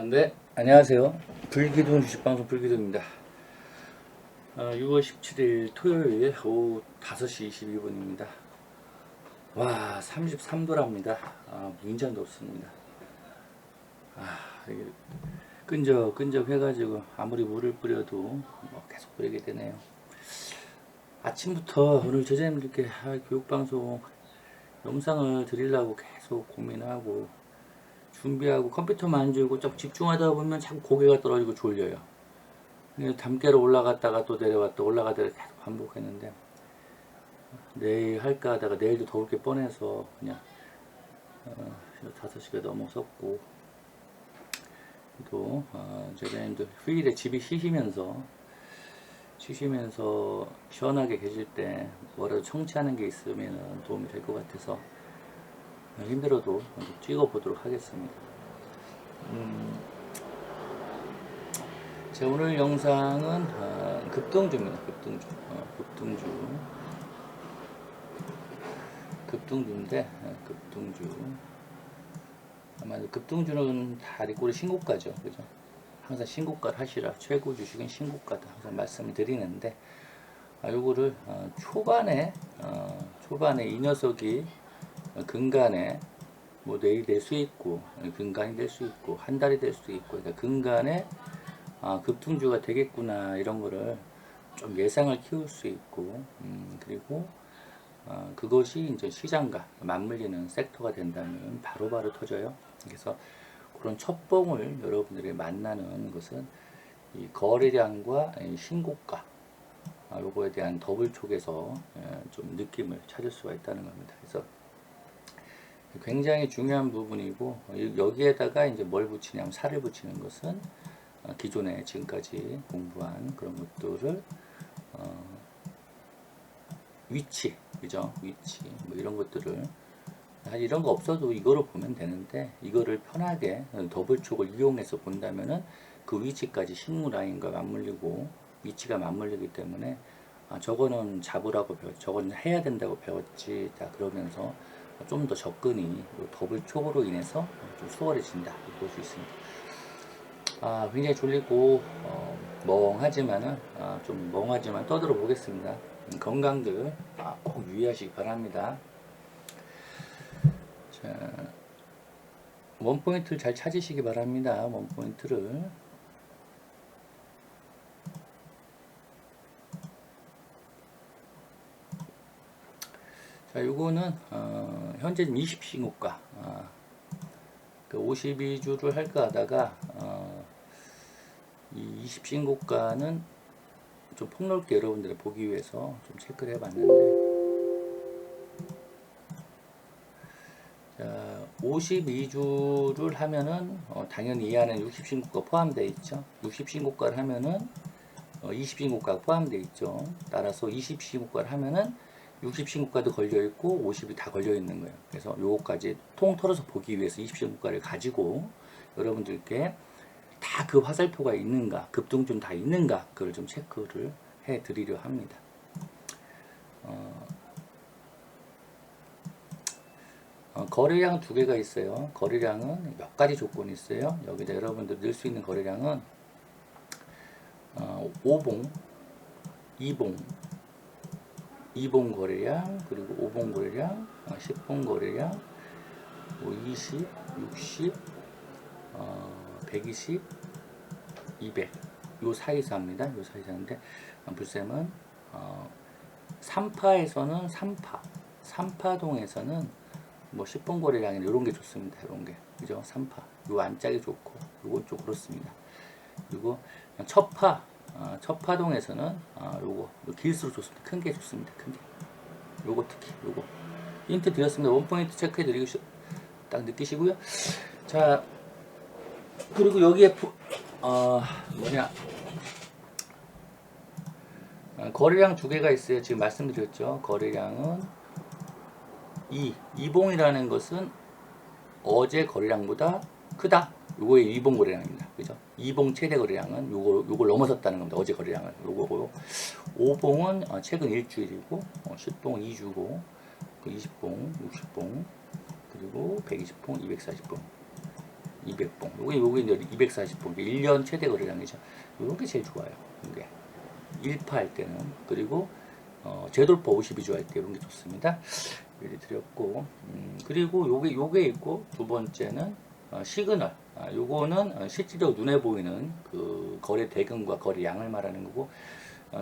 네, 안녕하세요. 불기둥 주식방송 불기둥입니다. 6월 17일 토요일 오후 5시 22분입니다. 와, 33도랍니다. 굉장히 덥습니다. 이게 끈적끈적 해가지고 아무리 물을 뿌려도 계속 뿌리게 되네요. 아침부터 오늘 제자님들께 교육방송 영상을 드리려고 계속 고민하고 준비하고 컴퓨터 만지고 좀 집중하다 보면 자꾸 고개가 떨어지고 졸려요. 담깨로 올라갔다가 또 내려왔다 올라가다가 계속 반복했는데 내일 할까 하다가 내일도 더울 게 뻔해서 그냥 5시가 넘어섰고 또 제자님들 휴일에 집이 쉬시면서 시원하게 계실 때 뭐라도 청취하는 게 있으면 도움이 될 것 같아서 힘들어도 찍어보도록 하겠습니다. 제 오늘 영상은 급등주입니다. 급등주인데 급등주 아마 급등주는 다 리꼬리 신고가죠, 그죠? 항상 신고가를 하시라, 최고 주식은 신고가다 항상 말씀을 드리는데 요거를 초반에 이 녀석이 근간에 뭐 내일 될 수 있고 근간이 될 수 있고 한 달이 될 수도 있고 그러니까 근간에 급등주가 되겠구나 이런 거를 좀 예상을 키울 수 있고 그리고 그것이 이제 시장과 맞물리는 섹터가 된다면 바로바로 터져요. 그래서 그런 첫봉을 여러분들이 만나는 것은 이 거래량과 신고가 요거에 대한 더블 촉에서 좀 느낌을 찾을 수가 있다는 겁니다. 그래서 굉장히 중요한 부분이고 여기에다가 이제 뭘 붙이냐면 살을 붙이는 것은 기존에 지금까지 공부한 그런 것들을 위치, 그죠? 위치 뭐 이런 것들을 사실 이런 거 없어도 이거를 보면 되는데 이거를 편하게 더블촉을 이용해서 본다면은 그 위치까지 신무 라인과 맞물리고 위치가 맞물리기 때문에 저거는 잡으라고 배웠지, 저거는 해야 된다고 배웠지, 다 그러면서 좀 더 접근이 더블촉으로 인해서 좀 수월해진다 볼 수 있습니다. 굉장히 졸리고 멍하지만은 좀 멍하지만 떠들어 보겠습니다. 건강들 꼭 유의하시기 바랍니다. 자, 원포인트를 잘 찾으시기 바랍니다. 원포인트를. 자, 요거는 현재 20신고가 52주를 할까 하다가 이 20신고가는 좀 폭넓게 여러분들이 보기 위해서 좀 체크를 해봤는데, 자, 52주를 하면은 당연히 이 안에 60신고가 포함되어 있죠. 60신고가를 하면은 20신고가가 포함되어 있죠. 따라서 20신고가를 하면은 60신고가도 걸려있고 50이 다 걸려있는 거예요. 그래서 요거까지 통 털어서 보기 위해서 20신고가를 가지고 여러분들께 다 그 화살표가 있는가, 급등주는 다 있는가, 그걸 좀 체크를 해 드리려 합니다. 거래량 두 개가 있어요. 거래량은 몇 가지 조건이 있어요. 여기다 여러분들 넣을 수 있는 거래량은 5봉, 2봉 거래량, 그리고 5봉 거래량, 10봉 거래량, 20, 60, 120, 200. 요 사이에서 합니다. 요 사이에서 하는데, 불쌤은 3파에서는 3파동에서는 뭐 10번 거래량이나 이런 게 좋습니다. 이런 게. 그죠? 3파. 요 안짝이 좋고, 요건 좀 그렇습니다. 그리고 첫 파동에서는 요거 길수록 좋습니다. 큰 게 좋습니다. 큰 게. 요거 특히 요거 힌트 드렸습니다. 원포인트 체크해 드리고 딱 느끼시고요. 자, 그리고 여기에 거래량 두 개가 있어요. 지금 말씀드렸죠. 거래량은 2봉이라는 것은 어제 거래량보다 크다. 요거의 2봉 거래량입니다. 그죠? 2봉 최대 거래량은 요걸 넘어섰다는 겁니다. 어제 거래량을. 요거고요. 5봉은 최근 일주일이고, 10봉 2주고, 20봉, 60봉, 그리고 120봉, 240봉. 200봉. 요게 이제 240봉. 1년 최대 거래량이죠. 요런 게 제일 좋아요. 이게 1파 할 때는. 그리고 제돌파 52주 할 때 이런 게 좋습니다. 미리 드렸고, 그리고 요게 있고, 두 번째는 시그널. 요거는 실질적으로 눈에 보이는 그 거래 대금과 거래 양을 말하는 거고,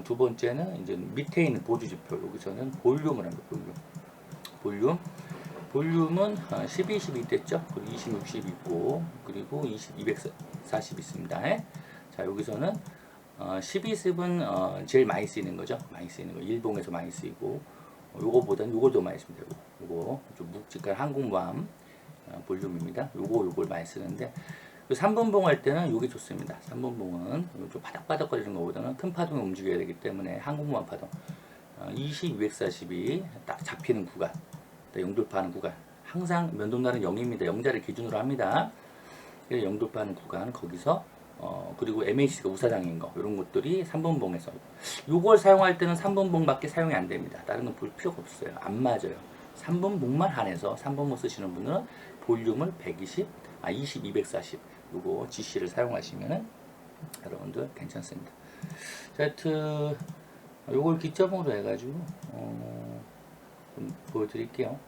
두 번째는 이제 밑에 있는 보조 지표. 여기서는 볼륨을 합니다. 볼륨은 12, 12 됐죠? 그리고 20, 60 있고, 그리고 240 있습니다. 자, 여기서는 12습은 제일 많이 쓰이는 거죠. 많이 쓰이는 거. 일봉에서 많이 쓰이고, 요거보다는 요걸 더 많이 씁니다. 요거 좀 묵직한 항공모함 볼륨입니다. 요걸 많이 쓰는데, 3분봉 할 때는 요게 좋습니다. 3분봉은 좀 바닥바닥거리는 것보다는 큰 파동이 움직여야 되기 때문에 항공모함 파동 20, 240이 딱 잡히는 구간, 영돌파하는 구간, 항상 면도날은 0입니다. 0자를 기준으로 합니다. 영돌파하는 구간 거기서 그리고 MAC가 우사장인 거 이런 것들이 3분봉에서 요걸 사용할 때는 3분봉밖에 사용이 안 됩니다. 다른 건 볼 필요가 없어요. 안 맞아요. 3분봉만 한해서 3분봉 쓰시는 분들은 볼륨을 120, 20, 240 요거 GC를 사용하시면은 여러분들 괜찮습니다. 자, 하여튼 요걸 기점으로 해가지고 좀 보여드릴게요.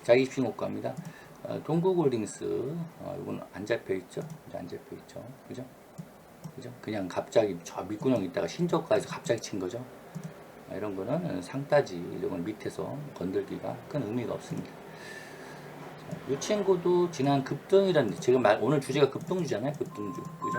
자, 20신고가입니다. 동국홀딩스 이건 안 잡혀있죠? 안 잡혀있죠? 그죠? 그냥 갑자기 저 밑구녕 있다가 신저가에서 갑자기 친 거죠? 이런 거는 상따지, 이런 건 밑에서 건들기가 큰 의미가 없습니다. 이 친구도 지난 급등이라는, 지금 오늘 주제가 급등주잖아요. 급등주. 그죠?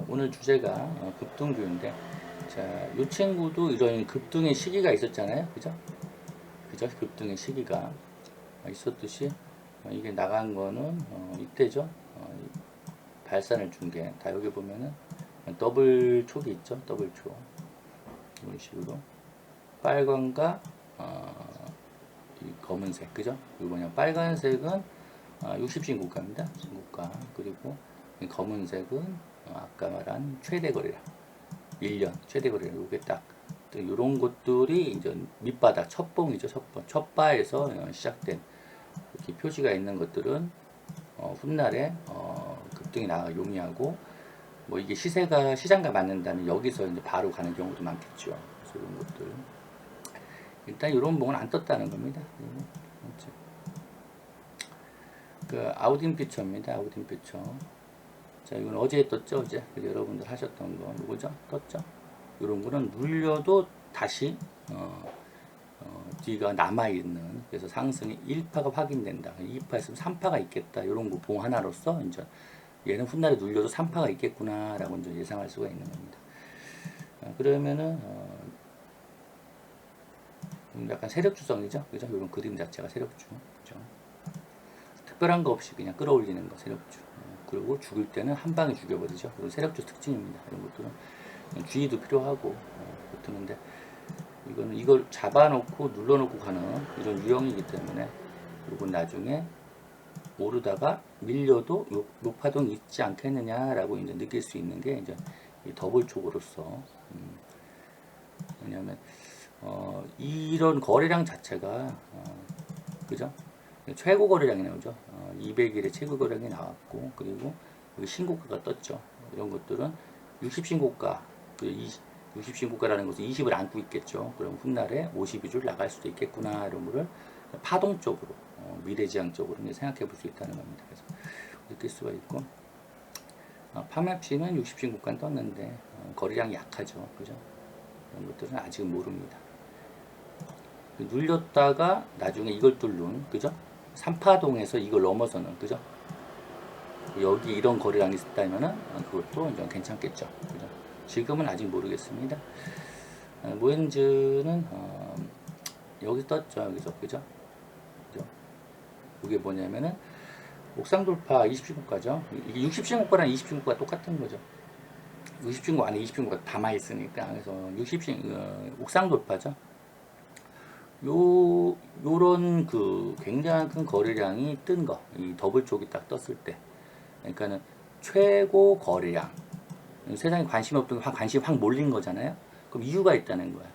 오늘 주제가 급등주인데, 자, 이 친구도 이런 급등의 시기가 있었잖아요. 그죠? 급등의 시기가 있었듯이, 이게 나간 거는 이때죠. 발산을 준 게, 다 여기 보면은 더블 촉이 있죠. 더블 촉. 이런 식으로. 빨간과 이 검은색. 그죠? 이거 뭐냐. 빨간색은 60신고가입니다. 신고가. 그리고 이 검은색은 아까 말한 최대 거래량 1년 최대 거래량 요게 딱 이런 것들이 이제 밑바닥 첫봉이죠. 첫바에서 시작된 이렇게 표시가 있는 것들은 훗날에 급등이 나가 용이하고 뭐 이게 시세가 시장과 맞는다면 여기서 이제 바로 가는 경우도 많겠죠. 그래서 이런 것들 일단 이런 봉은 안 떴다는 겁니다. 그 아우딘 피처입니다. 아우딘 피처. 자, 이건 어제 떴죠, 어제. 여러분들 하셨던 거, 이거죠? 떴죠? 이런 거는 눌려도 다시, 뒤가 남아있는, 그래서 상승이 1파가 확인된다. 2파 있으면 3파가 있겠다. 이런 거 봉 하나로서, 이제, 얘는 훗날에 눌려도 3파가 있겠구나, 라고 이제 예상할 수가 있는 겁니다. 그러면은, 약간 세력주성이죠? 그죠? 이런 그림 자체가 세력주. 그죠? 특별한 거 없이 그냥 끌어올리는 거, 세력주. 그리고 죽을 때는 한 방에 죽여버리죠. 그리고 세력주 특징입니다. 이런 것들은 주의도 필요하고 그렇는데 이거는 이걸 잡아놓고 눌러놓고 가는 이런 유형이기 때문에 이건 나중에 오르다가 밀려도 높파동이 있지 않겠느냐라고 이제 느낄 수 있는 게 이제 이 더블 촉으로서 왜냐하면 이런 거래량 자체가 그죠? 최고 거래량이 나오죠. 200일에 최고 거래량이 나왔고, 그리고 여기 신고가가 떴죠. 이런 것들은 60신고가, 60신고가라는 것은 20을 안고 있겠죠. 그럼 훗날에 52줄 나갈 수도 있겠구나, 이런 거를 파동적으로, 미래지향적으로 생각해 볼 수 있다는 겁니다. 그래서 느낄 수가 있고, 파맵시는 60신고가 떴는데, 거래량이 약하죠. 그죠? 이런 것들은 아직은 모릅니다. 눌렸다가 나중에 이걸 뚫는, 그죠? 3파동에서 이걸 넘어서는, 그죠? 여기 이런 거래량이 있다면은 그것도 이제 괜찮겠죠. 그죠? 지금은 아직 모르겠습니다. 모엔즈는 여기 떴죠. 여기서, 그죠? 이게 뭐냐면은 옥상 돌파 20신고가죠. 이게 60신고가랑 20신고가 똑같은 거죠. 60신고 안에 20신고가 담아 있으니까 그래서 옥상 돌파죠. 요런 그 굉장한 큰 거래량이 뜬 거, 이 더블 쪽이 딱 떴을 때, 그러니까는 최고 거래량. 세상에 관심이 없던 게 관심이 확 몰린 거잖아요. 그럼 이유가 있다는 거야.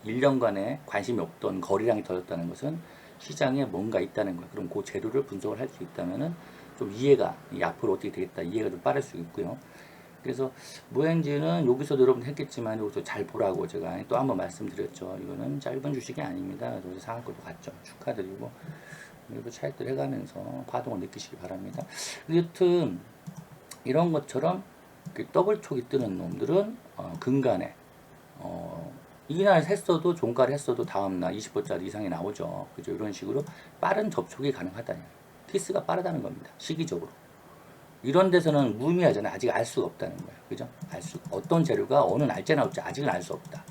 1년간에 관심이 없던 거래량이 터졌다는 것은 시장에 뭔가 있다는 거야. 그럼 그 재료를 분석을 할 수 있다면은 좀 이해가, 앞으로 어떻게 되겠다, 이해가 좀 빠를 수 있고요. 그래서 무엔지는 여기서도 여러분 했겠지만 여기서 잘 보라고 제가 또 한번 말씀드렸죠. 이거는 짧은 주식이 아닙니다. 그래서 상한가도 갔죠. 축하드리고 일부 차익들 해가면서 파동을 느끼시기 바랍니다. 여튼 이런 것처럼 더블 촉이 뜨는 놈들은 근간에 이날 했어도 종가를 했어도 다음날 20%짜리 이상이 나오죠. 그죠? 이런 식으로 빠른 접촉이 가능하다. 티스가 빠르다는 겁니다. 시기적으로. 이런 데서는 무의미하잖아요. 아직 알 수가 없다는 거예요. 그죠? 어떤 재료가 어느 날짜 나올지 아직은 알 수 없다.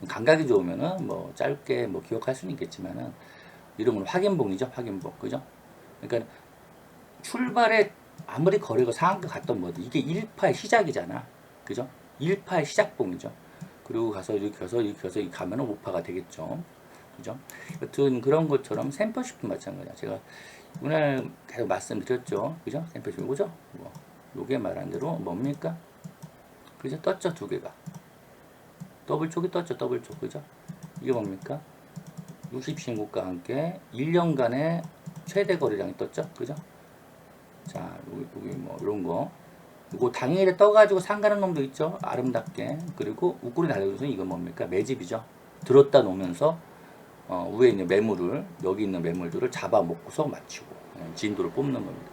감각이 좋으면은 뭐 짧게 뭐 기억할 수는 있겠지만은 이런 건 확인봉이죠. 확인봉. 그죠? 그러니까 출발에 아무리 거래가 상한가 갔던 뭐든 이게 1파의 시작이잖아. 그죠? 1파의 시작봉이죠. 그리고 가서 이렇게 가서 이렇게 가서 가면은 5파가 되겠죠. 그죠? 여튼 그런 것처럼 샘플식도 마찬가지야. 제가 오늘 계속 말씀드렸죠. 그죠? 샘플식 뭐죠? 뭐 요게 말한 대로 뭡니까? 그죠? 떴죠, 두 개가. 더블 쪽이 떴죠, 더블 쪽. 그죠? 이게 뭡니까? 60신고가 함께 1년간의 최대 거래량이 떴죠. 그죠? 자, 여기 뭐 이런 거. 이거 당일에 떠가지고 상가는 놈도 있죠. 아름답게. 그리고 우꾸리 날려줘서 이건 뭡니까? 매집이죠. 들었다 놓으면서 위에 있는 매물을, 여기 있는 매물들을 잡아먹고서 맞추고 진도를 뽑는 겁니다.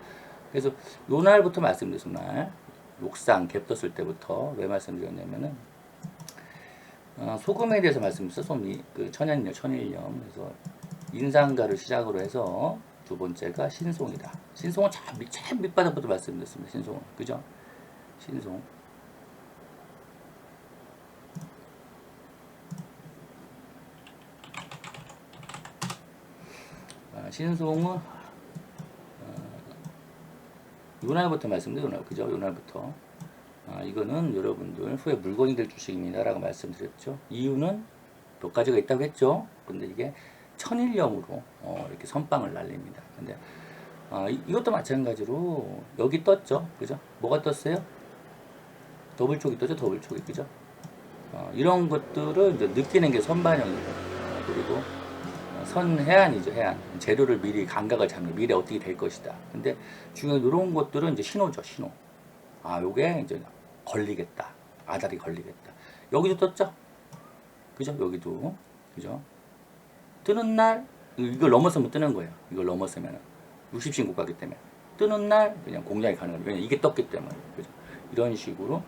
그래서 요 날부터 말씀드렸던 날, 옥상 갭 떴을 때부터 왜 말씀드렸냐면은 소금에 대해서 말씀드렸어. 그 천연염. 그래서 인상가를 시작으로 해서 두 번째가 신송이다. 신송은 참 밑바닥부터 말씀드렸습니다. 신송은. 그죠? 신송. 신송은 요날부터 말씀드려요. 요날. 그죠? 요날부터. 이거는 여러분들 후에 물건이 될 주식입니다. 라고 말씀드렸죠. 이유는 몇 가지가 있다고 했죠. 근데 이게 천일염으로 이렇게 선빵을 날립니다. 근데 이것도 마찬가지로 여기 떴죠. 그죠? 뭐가 떴어요? 더블 촉이 떴죠. 더블 촉이. 그죠? 이런 것들을 이제 느끼는 게 선반영이고 그리고 선해안이죠. 해안. 재료를 미리 감각을 잡는 미래 어떻게 될 것이다. 근데 중요한 이런 것들은 이제 신호죠. 신호. 요게 이제 걸리겠다. 아다리 걸리겠다. 여기도 떴죠? 그죠? 여기도. 그죠? 뜨는 날, 이걸 넘어서면 뜨는 거예요. 이걸 넘어서면 60신고가기 때문에. 뜨는 날, 그냥 공략이 가능합니다. 왜냐면 이게 떴기 때문에. 그죠? 이런 식으로,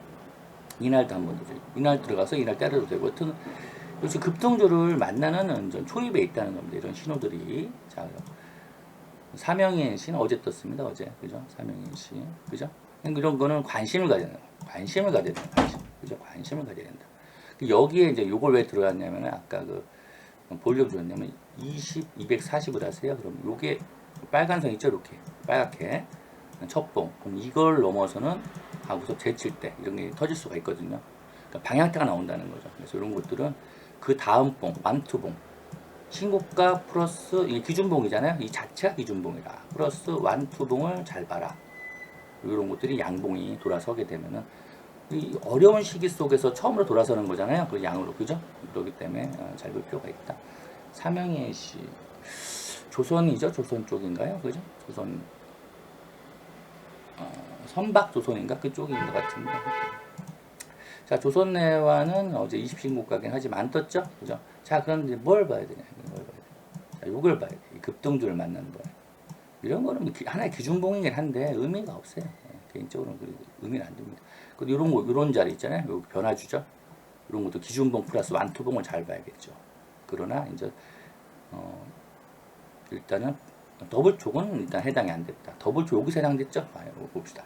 이날도 한번 되죠. 이날 들어가서 이날 때려도 되고, 요즘 급등주를 만나는 초입에 있다는 겁니다. 이런 신호들이. 자, 사명인신 어제 떴습니다. 어제. 그죠? 사명인신. 그죠? 이런 거는 관심을 가져야 된다. 관심을 가져야 된다. 그죠? 관심을 가져야 된다. 여기에 이제 요걸 왜 들어갔냐면 아까 그 볼륨 줬냐면 240을 하세요. 그럼 요게 빨간 선 있죠? 이렇게 빨갛게 첫봉. 그럼 이걸 넘어서는 하고서 제칠 때 이런 게 터질 수가 있거든요. 그러니까 방향타가 나온다는 거죠. 그래서 이런 것들은 그 다음 봉, 완투봉, 신고가 플러스 이 기준봉이잖아요. 이 자체가 기준봉이라 플러스 완투봉을 잘 봐라. 이런 것들이 양봉이 돌아서게 되면은 이 어려운 시기 속에서 처음으로 돌아서는 거잖아요. 그 양으로. 그죠? 그렇기 때문에 잘 볼 필요가 있다. 삼영의 시 조선이죠? 조선 쪽인가요? 그죠? 조선 선박조선인가? 그쪽인 것 같은데. 자, 조선내화는 어제 20신고가긴 하지만 안 떴죠? 그죠? 자, 그런데 뭘 봐야 되냐? 자, 요걸 봐야 돼. 급등주를 만나는 거야. 이런 거는 하나의 기준봉이긴 한데 의미가 없어요. 개인적으로는 의미는 안 됩니다. 이런 거, 이런 자리 있잖아요. 여기 변화주죠. 이런 것도 기준봉 플러스 완투봉을 잘 봐야겠죠. 그러나 이제 일단은 더블 쪽은 일단 해당이 안 됐다. 더블 쪽 여기서 해당됐죠? 봅시다.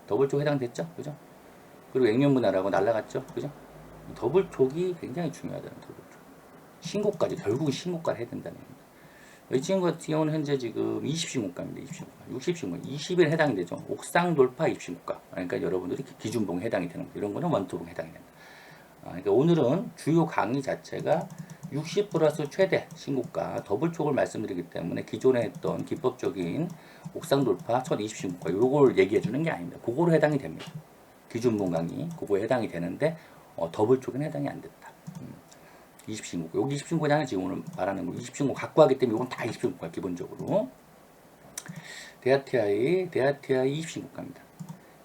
더블 쪽 해당됐죠? 그죠? 그리고 액면분할하고 날라갔죠? 그죠? 더블 쪽이 굉장히 중요하다는 더블 쪽. 신고까지 결국은 신고가를 해야 된다는 겁니다. 이 친구 같은 경우는 현재 지금 20신고가입니다. 20신고가. 60신고가. 20에 해당이 되죠. 옥상 돌파 20신고가. 그러니까 여러분들이 기준봉에 해당이 되는 거예요. 이런 거는 원투봉에 해당이 된다. 그러니까 오늘은 주요 강의 자체가 60 플러스 최대 신고가 더블촉을 말씀드리기 때문에 기존에 했던 기법적인 옥상 돌파 1020신고가 요걸 얘기해 주는 게 아닙니다. 그거로 해당이 됩니다. 기준봉 강의 그거에 해당이 되는데 더블촉은 해당이 안 됐다. 20신고. 여기 20신고잖아요. 지금 오늘 말하는 거. 20신고 갖고 하기 때문에 이건 다 20신고가 기본적으로. 데아티아이 20신고가입니다.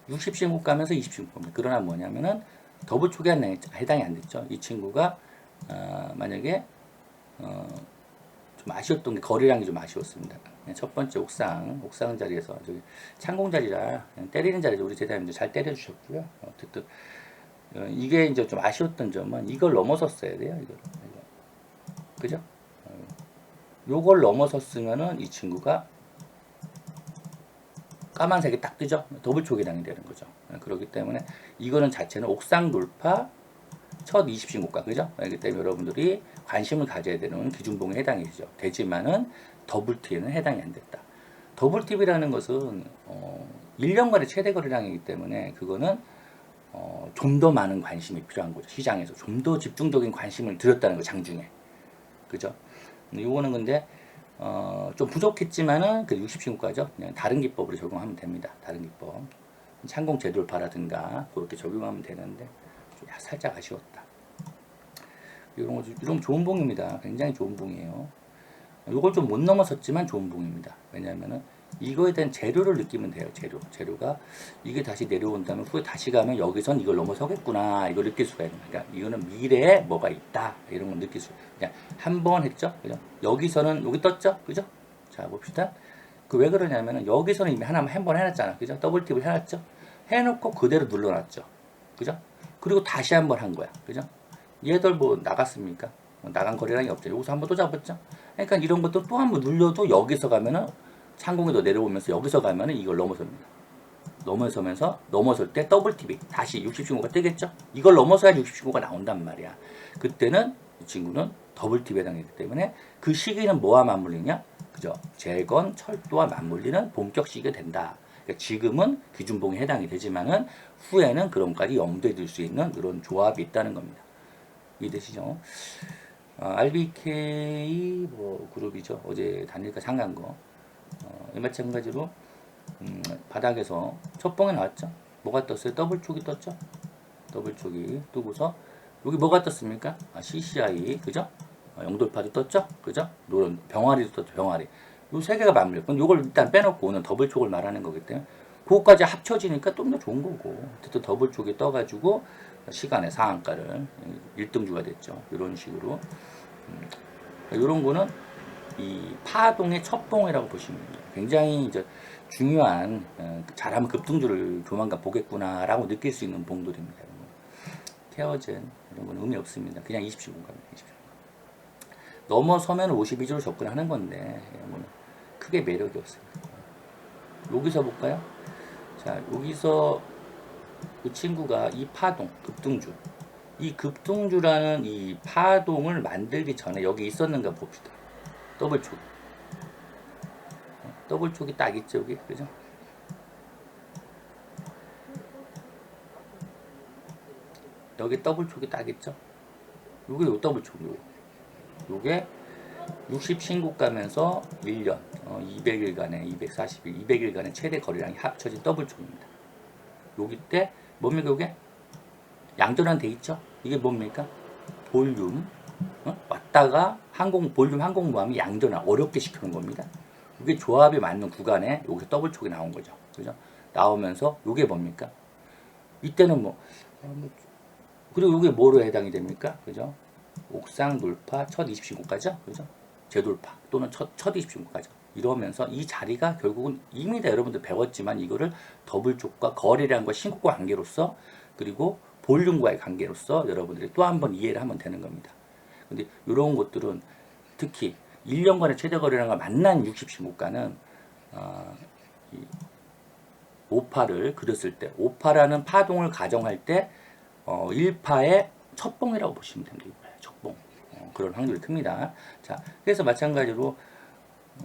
60신고가면서 20신고가입니다. 그러나 뭐냐면은 더블촉에 해당이 안 됐죠. 이 친구가 만약에 좀 아쉬웠던 게 거리량이 좀 아쉬웠습니다. 첫 번째 옥상 자리에서 저기 창공 자리라 때리는 자리죠. 우리 제자님들 잘 때려주셨고요. 어쨌든 이게 이제 좀 아쉬웠던 점은 이걸 넘어섰어야 돼요. 이거. 그죠? 요걸 넘어섰으면은 이 친구가 까만색이 딱 뜨죠? 더블촉이 해당이 되는 거죠. 그렇기 때문에 이거는 자체는 옥상 돌파 첫 20신고가, 그죠? 그렇기 때문에 여러분들이 관심을 가져야 되는 기준봉에 해당이 되죠. 되지만은 더블팁에는 해당이 안 됐다. 더블팁이라는 것은 1년간의 최대 거래량이기 때문에 그거는 좀 더 많은 관심이 필요한 거죠. 시장에서 좀 더 집중적인 관심을 들였다는 거, 장중에. 그죠? 요거는 근데 좀 부족했지만은 그 60신고가죠. 그냥 다른 기법으로 적용하면 됩니다. 다른 기법. 창공 재돌파라든가 그렇게 적용하면 되는데 좀 살짝 아쉬웠다. 이런 좋은 봉입니다. 굉장히 좋은 봉이에요. 요걸 좀 못 넘어섰지만 좋은 봉입니다. 왜냐하면은 이거에 대한 재료를 느끼면 돼요. 재료가 이게 다시 내려온다면 후에 다시 가면 여기선 이걸 넘어서겠구나 이걸 느낄 수가 있는. 그러니까 이거는 미래에 뭐가 있다 이런 걸 느낄 수. 그냥 한 번 했죠. 그죠? 여기서는 여기 떴죠. 그죠? 자 봅시다. 그 왜 그러냐면은 여기서는 이미 한 번 해놨잖아. 그죠? 더블팁을 해놨죠. 해놓고 그대로 눌러놨죠. 그죠? 그리고 다시 한 번 한 거야. 그죠? 얘들 뭐 나갔습니까? 나간 거래량이 없죠. 여기서 한 번 또 잡았죠. 그러니까 이런 것도 또 한 번 눌려도 여기서 가면은 창공이 더 내려오면서 여기서 가면은 이걸 넘어섭니다. 넘어설 때 더블팁이 다시 60신고가 뜨겠죠? 이걸 넘어서야 60신고가 나온단 말이야. 그때는 이 친구는 더블팁에 해당하기 때문에 그 시기는 뭐와 맞물리냐? 그죠? 재건, 철도와 맞물리는 본격 시기가 된다. 그러니까 지금은 기준봉에 해당이 되지만은 후에는 그런 것까지 염두에 둘 수 있는 그런 조합이 있다는 겁니다. 이해되시죠? RBK 뭐 그룹이죠. 어제 단일가 상간 거. 마찬가지로 바닥에서 첫 봉에 나왔죠. 뭐가 떴어요? 더블촉이 떴죠. 더블촉이 뜨고서 여기 뭐가 떴습니까? CCI 그죠? 영돌파도 떴죠. 그죠? 노란 병아리도 떴죠. 병아리. 요 세 개가 맞물려. 그럼 요걸 일단 빼놓고 오늘 더블촉을 말하는 거기 때문에 그거까지 합쳐지니까 좀 더 좋은 거고. 어쨌든 더블촉이 떠가지고 시간의 상한가를 1등주가 됐죠. 이런 식으로. 이런 거는 이 파동의 첫 봉이라고 보시면 됩니다. 굉장히 이제 중요한 잘하면 급등주를 조만간 보겠구나라고 느낄 수 있는 봉돌입니다. 케어젠 이런 건 의미 없습니다. 그냥 20신고가입니다. 20신고가. 넘어서면 52주로 접근하는 건데 이런 거는 크게 매력이 없습니다. 여기서 볼까요? 자 여기서 이 친구가 이 파동 급등주 이 급등주라는 이 파동을 만들기 전에 여기 있었는가 봅시다. 더블촉이 딱 있죠 여기 그죠? 여기 더블촉이 딱 있죠? 요게 요 더블촉 요게 60 신고가면서 1년 200일간의 240일 200일간의 최대 거래량이 합쳐진 더블촉입니다. 여기 때 뭡니까 요게? 양전환 돼 있죠? 이게 뭡니까? 볼륨 왔다가 볼륨 항공모함이 양전환 어렵게 시키는 겁니다. 이게 조합이 맞는 구간에 여기서 더블촉이 나온 거죠. 그죠? 나오면서 이게 뭡니까? 이때는 그리고 이게 뭐로 해당이 됩니까? 그죠? 옥상 돌파 첫 20신고가죠? 그죠? 재돌파 또는 첫 20신고가죠. 이러면서 이 자리가 결국은 이미 다 여러분들 배웠지만 이거를 더블촉과 거래량과 신고가 관계로서 그리고 볼륨과의 관계로서 여러분들이 또 한 번 이해를 하면 되는 겁니다. 근데 이런 것들은 특히 1년간의 최대 거래량과 만난 60신고가는 이 오파를 그렸을 때 오파라는 파동을 가정할 때 1파의 첫봉이라고 보시면 됩니다. 첫봉 그런 확률이 큽니다. 자, 그래서 마찬가지로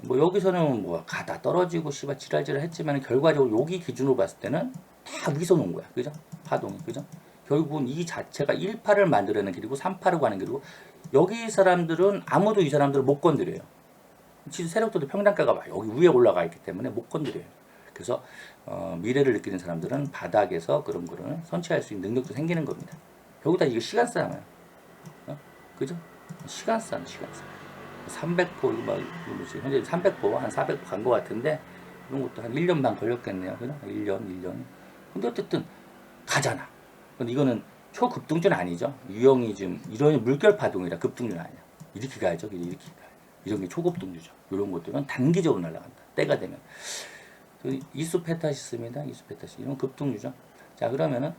뭐 여기서는 뭐 가다 떨어지고 씨발 지랄지랄 했지만 결과적으로 여기 기준으로 봤을 때는 다 위서 놓은 거야. 그죠? 파동이. 그죠? 결국은 이 자체가 1파를 만들어내는 길이고 3파로 가는 길이고 여기 사람들은 아무도 이 사람들을 못 건드려요. 세력들도 평단가가 막 여기 위에 올라가 있기 때문에 못 건드려요. 그래서 미래를 느끼는 사람들은 바닥에서 그런 거를 선취할 수 있는 능력도 생기는 겁니다. 여기다 이거 시간 싸움이야. 그죠? 시간 싸움, 시간 싸움. 300포, 막, 뭐지, 현재 300포, 한 400포 간 것 같은데, 이런 것도 한 1년 반 걸렸겠네요. 그죠? 1년. 근데 어쨌든, 가잖아. 근데 이거는 초급등주는 아니죠. 유형이 좀, 이런 물결 파동이라 급등주는 아니야. 이렇게 가야죠. 이렇게 가요. 이런 게 초급등주죠. 이런 것들은 단기적으로 날아간다. 때가 되면. 이수페타시스입니다. 이수페타시스. 이런 급등주죠. 자, 그러면은,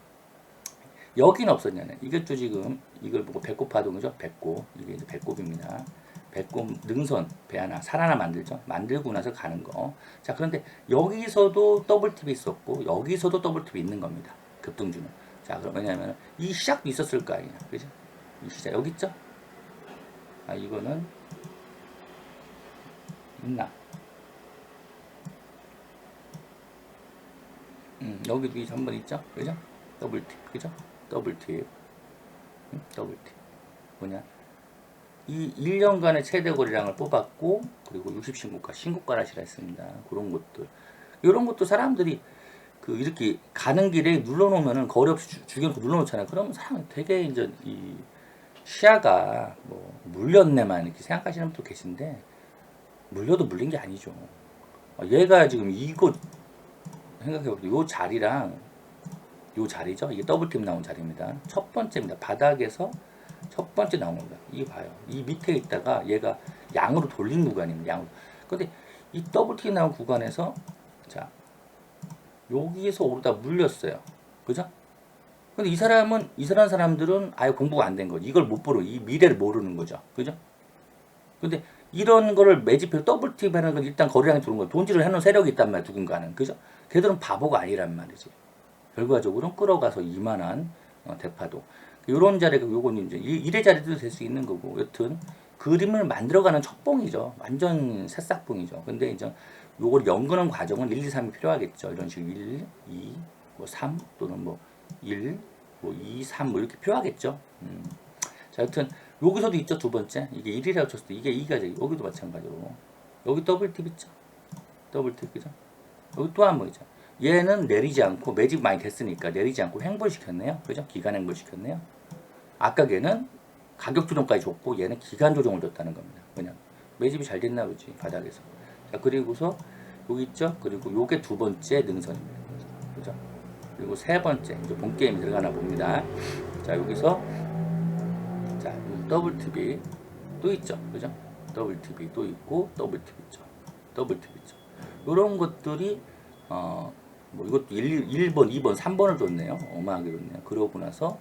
여기는 없었냐네. 이것도 지금, 이걸 보고 배꼽 파동이죠. 배꼽. 이게 이제 배꼽입니다. 배꼽 능선 배 하나 살 하나 만들죠. 만들고 나서 가는 거. 자, 그런데 여기서도 더블팁이 있었고 여기서도 더블팁이 있는 겁니다. 급등주는. 자, 그럼 왜냐면 이 시작도 있었을 거 아니야. 그죠? 이 시작 여기 있죠? 아, 이거는 있나? 여기도 이 한번 있죠? 그죠? 더블팁. 그죠? 더블팁. 더블팁. 뭐냐? 이 1년간의 최대 거래량을 뽑았고 그리고 60신고가 신고가를 하시라 했습니다. 그런 것들 이런 것도 사람들이 그 이렇게 가는 길에 눌러놓으면은 거래 없이 죽여놓고 눌러놓잖아요. 그러면 사람 되게 이제 이 시야가 뭐 물렸네만 이렇게 생각하시는 분도 계신데 물려도 물린 게 아니죠. 얘가 지금 이거 생각해보세요. 요 자리랑 요 자리죠. 이게 더블팁 나온 자리입니다. 첫 번째입니다. 바닥에서 첫 번째 나온 겁니다. 이 봐요. 이 밑에 있다가 얘가 양으로 돌린 구간입니다. 양으로. 근데 이 더블팁 나온 구간에서 자 여기에서 오르다 물렸어요. 그죠? 근데 이 사람들은 아예 공부가 안 된 거죠. 이걸 못 보러 이 미래를 모르는 거죠. 그죠? 근데 이런 거를 매집해서 더블팁 하는 건 일단 거래량이 들어온 거 돈질을 해놓은 세력이 있단 말이야. 누군가는. 그죠? 걔들은 바보가 아니란 말이지. 결과적으로는 끌어가서 이만한 대파도. 요런 자리가 요건 이제 일의 자리도 될 수 있는 거고 여튼 그림을 만들어가는 첫봉이죠. 완전 새싹봉이죠. 근데 이제 요걸 연구하는 과정은 1, 2, 3이 필요하겠죠. 이런 식으로 1, 2, 뭐 3 또는 뭐 1, 뭐 2, 3 뭐 이렇게 필요하겠죠. 자, 여튼 여기서도 있죠. 두 번째 이게 1이라고 쳤을 때 이게 2가 죠. 여기도 마찬가지로 여기 더블팁 있죠. 더블팁 그죠? 여기 또 한 번 있죠. 얘는 내리지 않고 매집 많이 됐으니까 내리지 않고 횡보시켰네요. 그죠? 기간 횡보시켰네요. 아까 걔는 가격 조정까지 줬고 얘는 기간 조정을 줬다는 겁니다. 그냥 매집이 잘 됐나 보지 바닥에서. 자, 그리고서 여기 있죠. 그리고 요게 두 번째 능선입니다. 그죠? 그리고 세 번째 이제 본 게임 들어가나 봅니다. 자, 여기서 자 더블 팁이 또 있죠. 그죠? 더블 팁이 또 있고 더블 팁 있죠. 더블 팁 있죠. 이런 것들이 뭐 이것도 1번, 2번, 3번을 줬네요. 어마하게 줬네요. 그러고 나서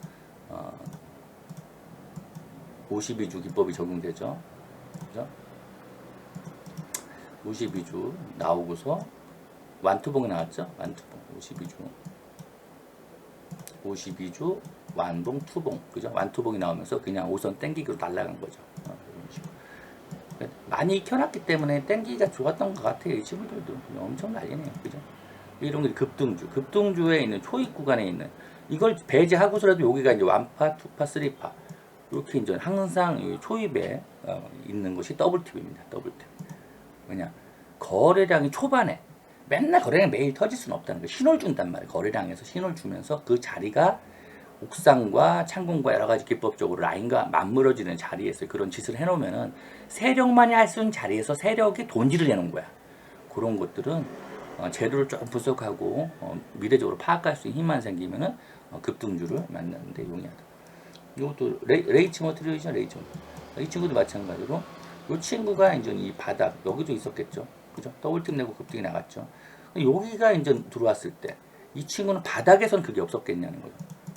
52주 기법이 적용되죠. 그죠? 52주 나오고서 완투봉이 나왔죠. 완투봉 52주 완봉 투봉 그죠? 완투봉이 나오면서 그냥 5선 땡기기로 날아간 거죠. 이런 식으로. 많이 익혀놨기 때문에 땡기기가 좋았던 것 같아요. 이 친구들도 엄청 난리네요. 그죠? 이런 게 급등주에 있는 초입 구간에 있는 이걸 배제하고서라도 여기가 이제 1파, 2파, 3파 이렇게 이제 항상 초입에 있는 것이 더블팁입니다. 더블팁. 왜냐 거래량이 초반에 맨날 거래량이 매일 터질 수는 없다는 거 신호를 준단 말이에요. 거래량에서 신호를 주면서 그 자리가 옥상과 창공과 여러 가지 기법적으로 라인과 맞물어지는 자리에서 그런 짓을 해놓으면은 세력만이 할 수 있는 자리에서 세력이 돈질을 해놓은 거야. 그런 것들은 재료를 조금 분석하고 미래적으로 파악할 수 있는 힘만 생기면은 급등주를 만나는데 용이하다. 이것도 레이치 머티리얼이죠. 레이치. 이 친구도 마찬가지로 이 친구가 이제 이 바닥 여기도 있었겠죠. 그죠? 더블팁 내고 급등이 나갔죠. 여기가 이제 들어왔을 때 이 친구는 바닥에서는 그게 없었겠냐는 거죠.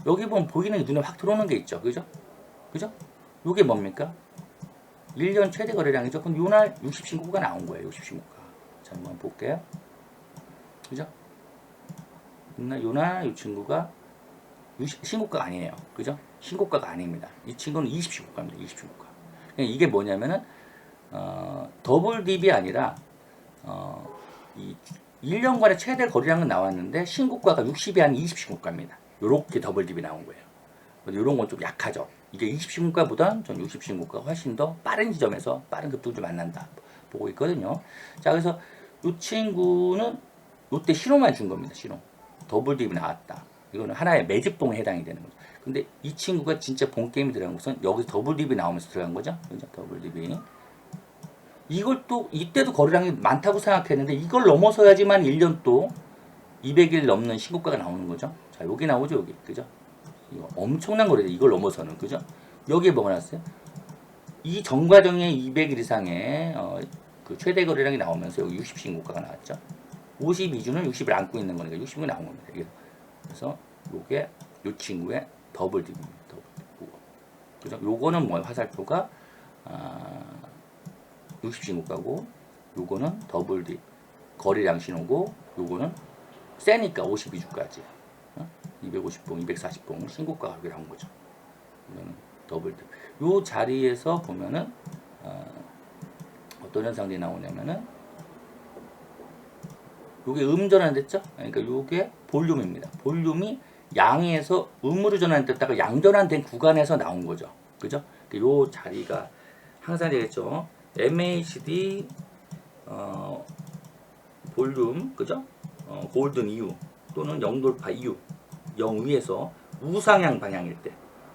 여기 보면 보이는 게 눈에 확 들어오는 게 있죠. 그죠? 그죠? 이게 뭡니까? 1년 최대 거래량이죠. 그럼 요날 60신고가 나온 거예요. 60신고가. 자, 한번 볼게요. 그죠? 요날 이 친구가 신고가가 아니에요. 그죠? 신고가가 아닙니다. 이 친구는 20신고가입니다. 20신고가. 이게 뭐냐면은 더블 딥이 아니라 이 1년간의 최대 거래량은 나왔는데 신고가가 60이 아닌 20 신고가입니다. 요렇게 더블 딥이 나온 거예요. 근데 요런 건 좀 약하죠. 이게 20 신고가보단 전 60 신고가가 훨씬 더 빠른 지점에서 빠른 급등을 만난다 보고 있거든요. 자, 그래서 이 친구는 요때 신호만 준 겁니다. 신호. 더블 딥이 나왔다. 이거는 하나의 매집봉에 해당이 되는 거죠. 근데 이 친구가 진짜 본 게임이 들어간 것은 여기서 더블 딥이 나오면서 들어간 거죠. 그죠? 더블 딥이. 이걸 또 이때도 거래량이 많다고 생각했는데 이걸 넘어서야지만 1년 또 200일 넘는 신고가가 나오는 거죠. 자, 여기 나오죠, 여기. 그죠? 이거 엄청난 거래죠. 이걸 넘어서는. 그죠? 여기에 뭐가 나왔어요? 이 전과정의 200일 이상의 그 최대 거래량이 나오면서 여기 60 신고가가 나왔죠. 52주는 60을 안고 있는 거니까 60이 나온 겁니다. 그래서 요게 요 친구의 더블 딥입니다. 더블 딥. 그죠? 요거는 뭐예요? 화살표가 60 신고가고 요거는 더블 딥 거래량 신호고 요거는 세니까 52주까지 250봉, 240봉 신고가가 여기 나온 거죠. 이거는 더블 딥. 요 자리에서 보면은 어떤 현상들이 나오냐면은 요게 전환됐죠? 그러니까 요게 볼륨입니다. 볼륨이 양에서 음으로 전환됐다가 양전환된 구간에서 나온 거죠. 그죠? 요 자리가 항상 되겠죠. MACD 볼륨, 그죠? 골든 이후 또는 0돌파 이후 0 위에서 우상향 방향일 때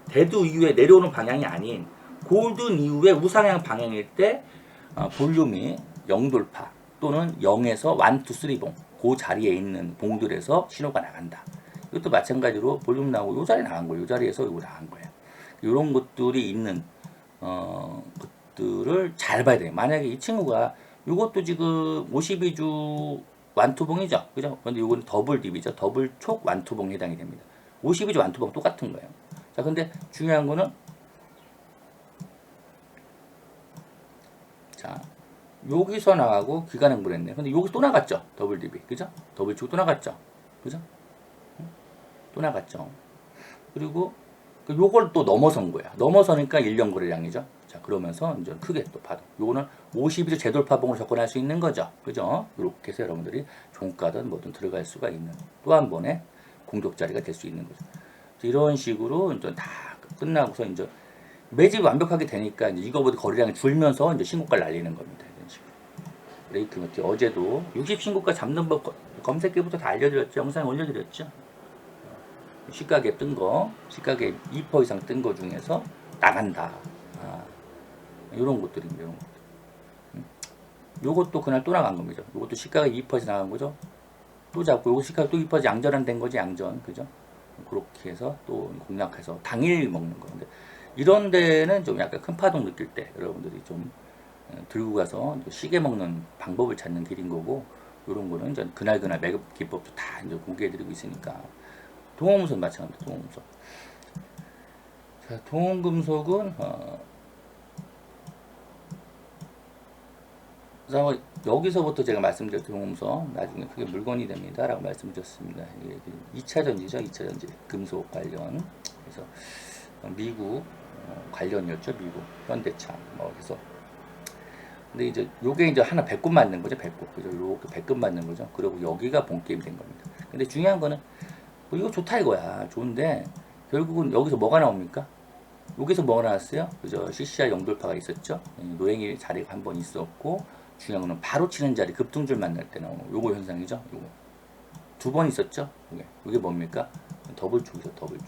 대두 이후에 내려오는 방향이 아닌 골든 이후에 우상향 방향일 때 볼륨이 0돌파 또는 0에서 1, 2, 3봉 그 자리에 있는 봉들에서 신호가 나간다. 이것도 마찬가지로 볼륨 나오고 요 자리에 나간 거예요. 요 자리에서 이거 나간 거예요. 이런 것들이 있는 것들을 잘 봐야 돼요. 만약에 이 친구가 이것도 지금 52주 완투봉이죠. 그죠? 근데 이거는 더블 딥이죠. 더블 촉 완투봉에 해당이 됩니다. 52주 완투봉 똑같은 거예요. 자, 근데 중요한 거는 자, 여기서 나가고 기간 행보했네. 근데 여기 또 나갔죠. 더블 딥이. 그죠? 더블 촉 또 나갔죠. 그죠? 또 나갔죠. 그리고 요걸 또 넘어선 거야. 넘어서니까 1년 거래량이죠. 자, 그러면서 이제 크게 또 파동. 요거는 52주 재돌파봉으로 접근할 수 있는 거죠. 그죠? 이렇게 해서 여러분들이 종가든 뭐든 들어갈 수가 있는 또 한 번의 공격 자리가 될 수 있는 거죠. 이런 식으로 이제 다 끝나고서 이제 매집이 완벽하게 되니까 이제 이거보다 거래량이 줄면서 이제 신고가를 날리는 겁니다. 이런 식으로. 브레이크 매트 어제도 60 신고가 잡는 법 검색기부터 다 알려드렸죠. 영상 올려드렸죠. 시가갭 뜬 거, 시가갭 2% 이상 뜬 거 중에서 나간다. 이런 것들입니다. 이런 것들. 요것도 그날 또 나간 겁니다. 요것도 시가가 2% 나간 거죠. 또 잡고 요거 시가가 또 2% 양전환 된 거지, 양전. 그죠? 그렇게 해서 또 공략해서 당일 먹는 건데 이런 데는 좀 약간 큰 파동 느낄 때 여러분들이 좀 들고 가서 시계 먹는 방법을 찾는 길인 거고 이런 거는 이제 그날 매급 기법도 다 이제 공개해드리고 있으니까 동호금속 마찬가지입니다. 동호금속. 자, 동호금속은 여기서부터 제가 말씀드린 동호금속 나중에 그게 물건이 됩니다 라고 말씀드렸습니다. 이게 2차 전지죠. 2차 전지 금속 관련. 그래서 미국 관련이었죠. 미국 현대차 뭐 그래서 근데 이제 요게 이제 하나 배꼽 맞는 거죠. 배꼽. 그죠? 요렇게 배꼽 맞는 거죠. 그리고 여기가 본게임 된 겁니다. 근데 중요한 거는 이거 좋다 이거야. 좋은데 결국은 여기서 뭐가 나옵니까? 여기서 뭐가 나왔어요? 그죠? CCI 영돌파가 있었죠. 노랭이 자리가 한 번 있었고 중요한 거는 바로 치는 자리 급등줄 만날 때 나오는 요거 현상이죠. 요거 두 번 있었죠. 이게 뭡니까? 더블촉이죠. 더블촉.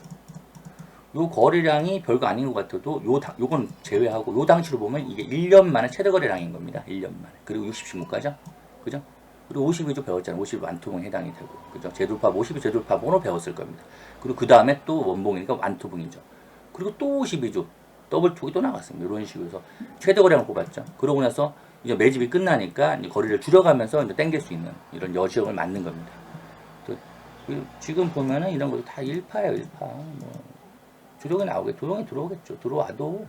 요 거래량이 별거 아닌 것 같아도 요건 제외하고 요 당시로 보면 이게 1년 만에 최대 거래량인 겁니다. 1년 만에. 그리고 60 신고가죠. 그죠? 그리고 52주 배웠잖아요. 50 완투봉 해당이 되고. 그죠? 재돌파, 52 재돌파봉으로 배웠을 겁니다. 그리고 그 다음에 또 원봉이니까 완투봉이죠. 그리고 또 52주 더블촉이 또 나갔습니다. 이런 식으로 해서 최대 거래량을 뽑았죠. 그러고 나서 이제 매집이 끝나니까 이제 거리를 줄여가면서 이제 땡길 수 있는 이런 여지형을 맞는 겁니다. 또 지금 보면은 이런 것도 다 1파예요. 1파. 뭐 조정이 나오겠죠. 조정이 들어오겠죠. 들어와도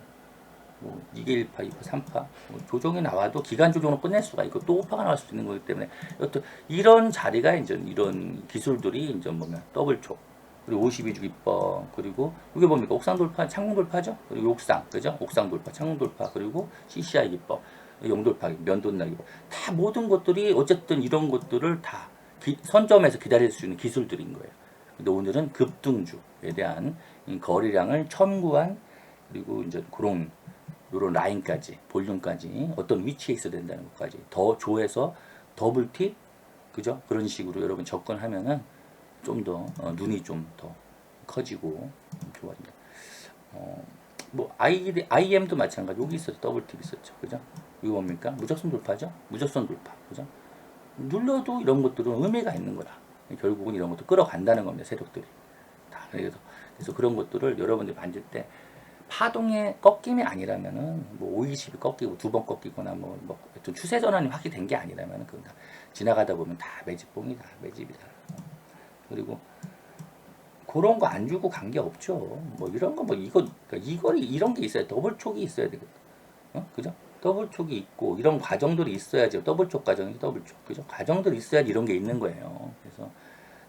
뭐 이게 1파, 2파, 3파 뭐 조정이 나와도 기간 조정으로 끝낼 수가 있고 또 5파가 나올 수 있는 거기 때문에 여튼 이런 자리가 이제 이런 기술들이 이제 보면 더블촉 그리고 52주 기법 그리고 이게 뭡니까 옥상 돌파, 창문 돌파죠. 그리고 옥상 그죠? 옥상 돌파, 창문 돌파 그리고 CCI 기법 용돌파, 면도나기 다 모든 것들이 어쨌든 이런 것들을 다 선점해서 기다릴 수 있는 기술들인 거예요. 근데 오늘은 급등주에 대한 이 거래량을 첨구한 그리고 이제 그런 요런 라인까지 볼륨까지 어떤 위치에 있어야 된다는 것까지 더 조해서 더블팁 그죠? 그런 식으로 여러분 접근하면은 좀 더 눈이 좀 더 커지고 좋아집니다. 뭐 IM도 마찬가지. 여기 있었죠. 더블팁 있었죠. 그죠? 이거 뭡니까? 무적선 돌파죠? 무적선 돌파. 그죠? 눌러도 이런 것들은 의미가 있는 거다. 결국은 이런 것도 끌어간다는 겁니다. 세력들이. 다. 그래서 그런 것들을 여러분들이 만질 때 파동의 꺾임이 아니라면은 뭐 520이 꺾이고 두 번 꺾이거나 뭐 추세 전환이 확실히 게 아니라면은 그건 다 지나가다 보면 다 매집봉이다. 매집이다. 그리고 그런 거 안 주고 관계 없죠. 뭐 이런 거 뭐 이거 그러니까 이거리 이런 게 있어야 더블 촉이 있어야 되거든. 그죠? 더블 촉이 있고 이런 과정들이 있어야지 더블 촉 과정이 더블 촉 그죠? 과정들이 있어야지 이런 게 있는 거예요. 그래서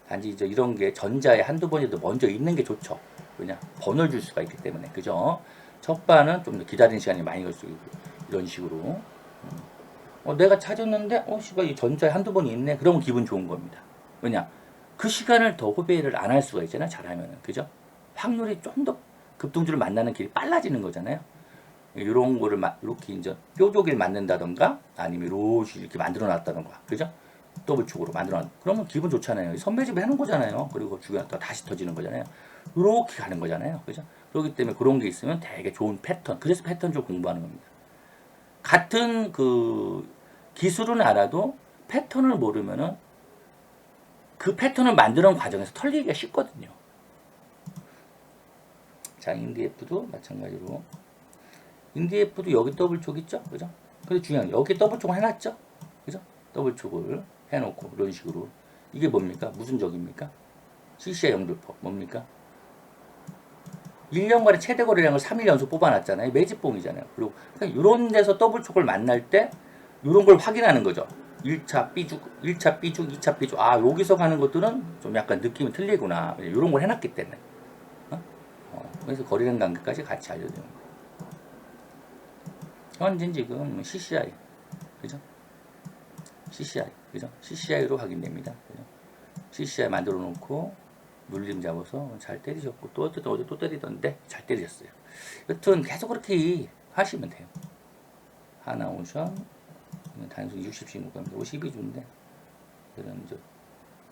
단지 이제 이런 게 전자에 한두 번이라도 먼저 있는 게 좋죠. 왜냐? 번을 줄 수가 있기 때문에 그죠? 첫 반은 좀 기다리는 시간이 많이 걸 수 있고 이런 식으로 내가 찾았는데 씨발 이 전자에 한두 번이 있네. 그러면 기분 좋은 겁니다. 왜냐? 그 시간을 더 후배를 안 할 수가 있잖아요. 잘하면은. 그죠? 확률이 좀 더 급등주를 만나는 길이 빨라지는 거잖아요. 이런 거를 이렇게 이제 뾰족일 만든다던가 아니면 이렇게 만들어 놨다던가. 그죠? 더블축으로 만들어 놨. 그러면 기분 좋잖아요. 선배집을 해놓은 거잖아요. 그리고 죽여놨다가 다시 터지는 거잖아요. 이렇게 가는 거잖아요. 그죠? 그렇기 때문에 그런 게 있으면 되게 좋은 패턴. 그래서 패턴 좀 공부하는 겁니다. 같은 그 기술은 알아도 패턴을 모르면은 그 패턴을 만드는 과정에서 털리기가 쉽거든요. 자, 인디에프도 마찬가지로. 인디에프도 여기 더블촉 있죠? 그죠? 근데 중요한 게 여기 더블촉을 해놨죠? 그죠? 더블촉을 해놓고 이런 식으로. 이게 뭡니까? 무슨 적입니까? CCI 영돌법 뭡니까? 1년간의 최대 거래량을 3일 연속 뽑아놨잖아요. 매집봉이잖아요. 그리고 이런 데서 더블촉을 만날 때 이런 걸 확인하는 거죠. 1차 B죽, 1차 B죽, 2차 B죽. 아, 여기서 가는 것들은 좀 약간 느낌이 틀리구나. 이런 걸 해놨기 때문에. 그래서 거래량 관계까지 같이 알려드립니다. 현재 지금 CCI. 그죠? CCI. 그죠? CCI로 확인됩니다. 그죠? CCI 만들어 놓고 눌림 잡아서 잘 때리셨고 또 어제 또 때리던데 잘 때리셨어요. 여튼 계속 그렇게 하시면 돼요. 하나오션 단순 60씩 묶으면 52주인데 그런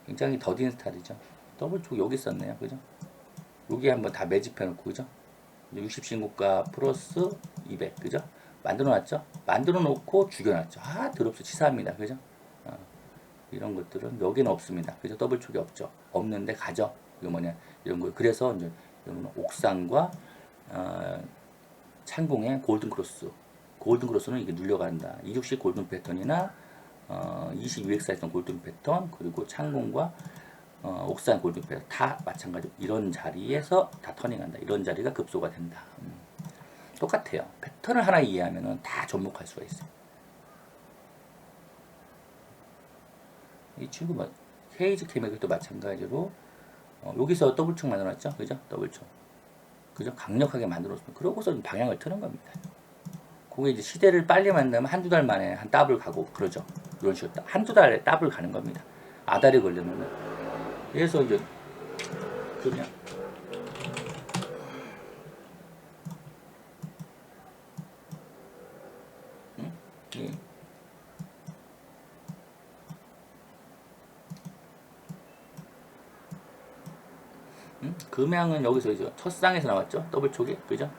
굉장히 더딘 스타일이죠. 더블촉 여기 있었네요. 그죠? 여기 한번 다 매집해 놓고 그죠? 60신고가 플러스 200 그죠? 만들어 놨죠? 만들어 놓고 죽여 놨죠. 아, 더럽죠. 치사합니다. 그죠? 이런 것들은 여기는 없습니다. 그죠? 더블촉이 없죠. 없는데 가죠. 이거 뭐냐? 이런 거. 그래서 이제 이런 옥상과 찬공의 골든 크로스. 골든 크로스는 이게 눌려간다. 260 골든 패턴이나 22X에서 골든 패턴 그리고 찬공과 옥상 골든 패턴 다 마찬가지로 이런 자리에서 다 터닝한다. 이런 자리가 급소가 된다. 똑같아요. 패턴을 하나 이해하면 다 접목할 수가 있어요. 이 친구 뭐 케이지 케미컬도 마찬가지로 여기서 더블촉 만들어놨죠. 그죠? 더블촉. 그죠? 강력하게 만들었습니다. 그러고서 방향을 트는 겁니다. 그게 이제 시대를 빨리 만나면 한두 달 만에 한 더블 가고 그러죠. 이런 식으로 한두 달에 더블 가는 겁니다. 아다리 걸리면. 그래서 이제 그냥 예. 금양은 여기서 이제 첫 쌍에서 나왔죠. 더블촉이. 그죠?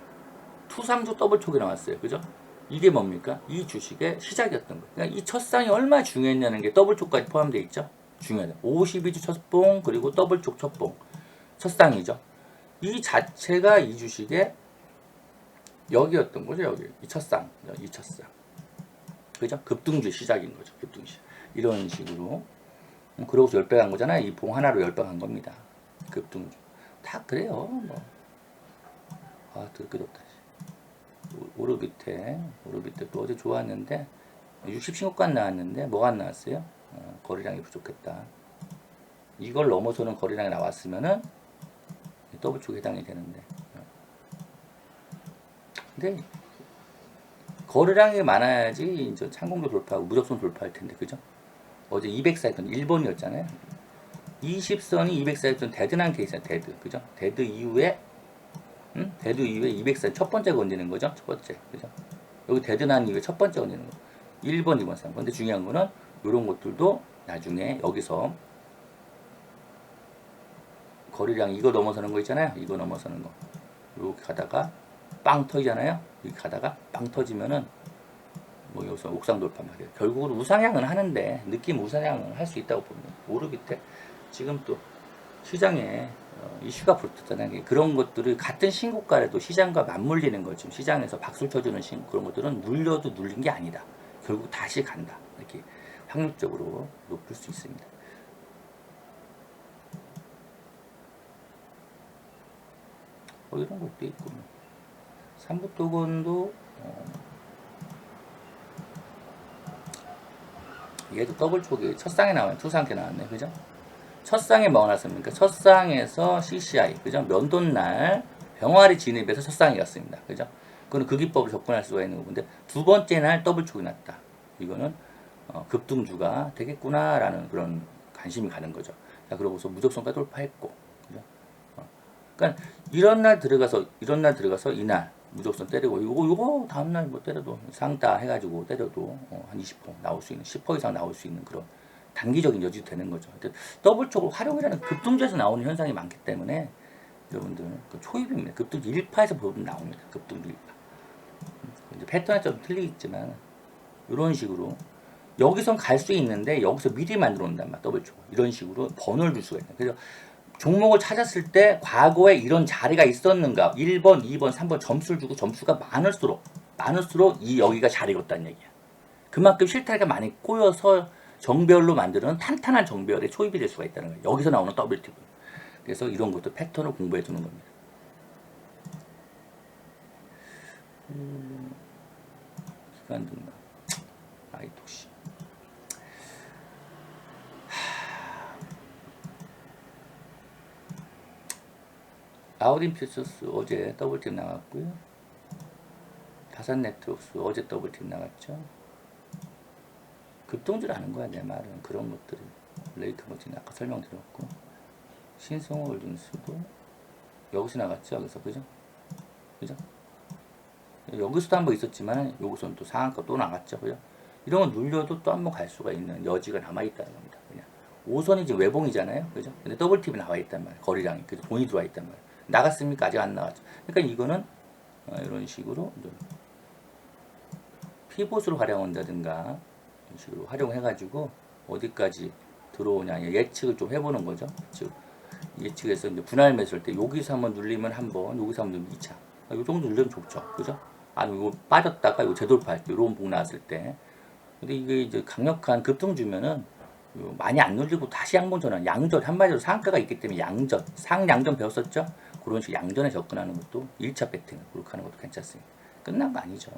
투상주 더블촉이 나왔어요. 그죠? 이게 뭡니까? 이 주식의 시작이었던 거예요. 그러니까 이 첫 쌍이 얼마나 중요했냐는 게 더블촉까지 포함되어 있죠. 중요하다. 52주 첫 봉, 그리고 더블촉 첫 봉. 첫 쌍이죠. 이 자체가 이 주식의 여기였던 거죠. 여기. 이 첫 쌍. 이 첫 쌍. 그죠? 급등주 시작인 거죠. 급등주. 이런 식으로. 그러고서 10배 간 거잖아요. 이 봉 하나로 10배 간 겁니다. 급등주. 다 그래요. 뭐. 아, 더럽다. 오르비테 또 어제 좋았는데 60신고가 나왔는데 뭐가 안 나왔어요? 거래량이 부족했다. 이걸 넘어서는 거래량이 나왔으면은 더블촉에 해당이 되는데 근데 거래량이 많아야지 이제 찬공도 돌파하고 무적선 돌파할 텐데, 그죠? 어제 204선 1번이었잖아요. 20선이 204선 데드난 케이스야, 데드. 그죠? 데드 이후에, 데드 이후에 204, 첫 번째 건드는 거죠? 첫 번째. 그죠? 여기 데드난 이후에 첫 번째 건드는 거. 1번, 2번, 3번. 근데 중요한 거는, 이런 것들도 나중에 여기서 거래량 이거 넘어서는 거 있잖아요. 이거 넘어서는 거. 이렇게 가다가 빵 터지잖아요. 이렇게 가다가 빵 터지면은 뭐 여기서 옥상 돌파 말이에요. 결국은 우상향은 하는데 느낌 우상향은 할 수 있다고 봅니다. 오르기 때 지금 또 시장에 이슈가 붙었잖아요. 그런 것들을 같은 신고가라도 시장과 맞물리는 거 지금 시장에서 박수를 쳐주는 그런 것들은 눌려도 눌린 게 아니다. 결국 다시 간다. 이렇게 확률적으로 높을 수 있습니다. 이런 것도 있고, 삼부토건도 얘도 더블 촉이 첫 쌍에 나와요. 투상께 나왔네, 그죠? 첫 쌍에 뭐가 났습니까? 첫 쌍에서 CCI, 그죠? 면도날 병아리 진입에서 첫 쌍이 갔습니다, 그죠? 그건 그 기법을 접근할 수가 있는 건데, 두 번째 날 더블 촉이 났다. 이거는 급등주가 되겠구나라는 그런 관심이 가는 거죠. 자, 그러고서 무적성가 돌파했고, 그죠? 그러니까 이런 날 들어가서 이날 무적선 때리고 요거 다음 날 뭐 때려도 상따 해가지고 때려도 한 20% 나올 수 있는 10% 이상 나올 수 있는 그런 단기적인 여지도 되는 거죠. 더블 쪽으로 활용이라는 급등주에서 나오는 현상이 많기 때문에 여러분들 그 초입입니다. 급등주 1파에서 보면 나옵니다. 급등주 1파. 이제 패턴이 좀 틀리겠지만 이런 식으로 여기선 갈 수 있는데 여기서 미리 만들어 놓는단 말이야. 더블 쪽 이런 식으로 번호를 줄 수가 있는. 그래서 종목을 찾았을 때 과거에 이런 자리가 있었는가 1번, 2번, 3번 점수를 주고 점수가 많을수록 이 여기가 자리였다는 얘기야. 그만큼 실타래가 많이 꼬여서 정별로 만드는 탄탄한 정별의 초입이 될 수가 있다는 거예요. 여기서 나오는 더블 팁은. 그래서 이런 것도 패턴을 공부해 두는 겁니다. 기관 등락 아이톡시 아우딘 퓨처스 어제 더블팁 나갔고요. 다산 네트워크스 어제 더블팁 나갔죠. 급동주라는 거야 내 말은. 그런 것들이 레이트 머지는 아까 설명드렸고, 신성홀딩스도 여기서 나갔죠. 여기서 그죠? 여기서도 한번 있었지만 여기서는 또 상한가 또 나갔죠. 그죠? 이런 건 눌려도 또 한번 갈 수가 있는 여지가 남아있다는 겁니다. 그냥 5선이 지금 외봉이잖아요. 그죠? 근데 더블팁이 나와있단 말이에요. 거리량이. 그죠? 돈이 들어와 있단 말이에요. 나갔습니까? 아직 안 나갔죠. 그러니까 이거는 이런 식으로 피봇으로 활용한다든가 이런 식으로 활용해가지고 어디까지 들어오냐 예측을 좀 해보는 거죠. 즉 예측해서 이제 분할 매수할 때 여기서 한번 눌리면 한 번, 여기서 한번 눌리면 2차. 이 정도 눌리면 좋죠. 그죠? 아니면 이거 빠졌다가 이거 재돌파할 때 이런 복 나왔을 때. 근데 이게 이제 강력한 급등 주면은 많이 안 눌리고 다시 양봉 전환, 양전 한마디로 상가가 있기 때문에 양전, 상양전 배웠었죠? 그런 식으로 양전에 접근하는 것도 1차 배팅 그렇게 하는 것도 괜찮습니다. 끝난 거 아니죠.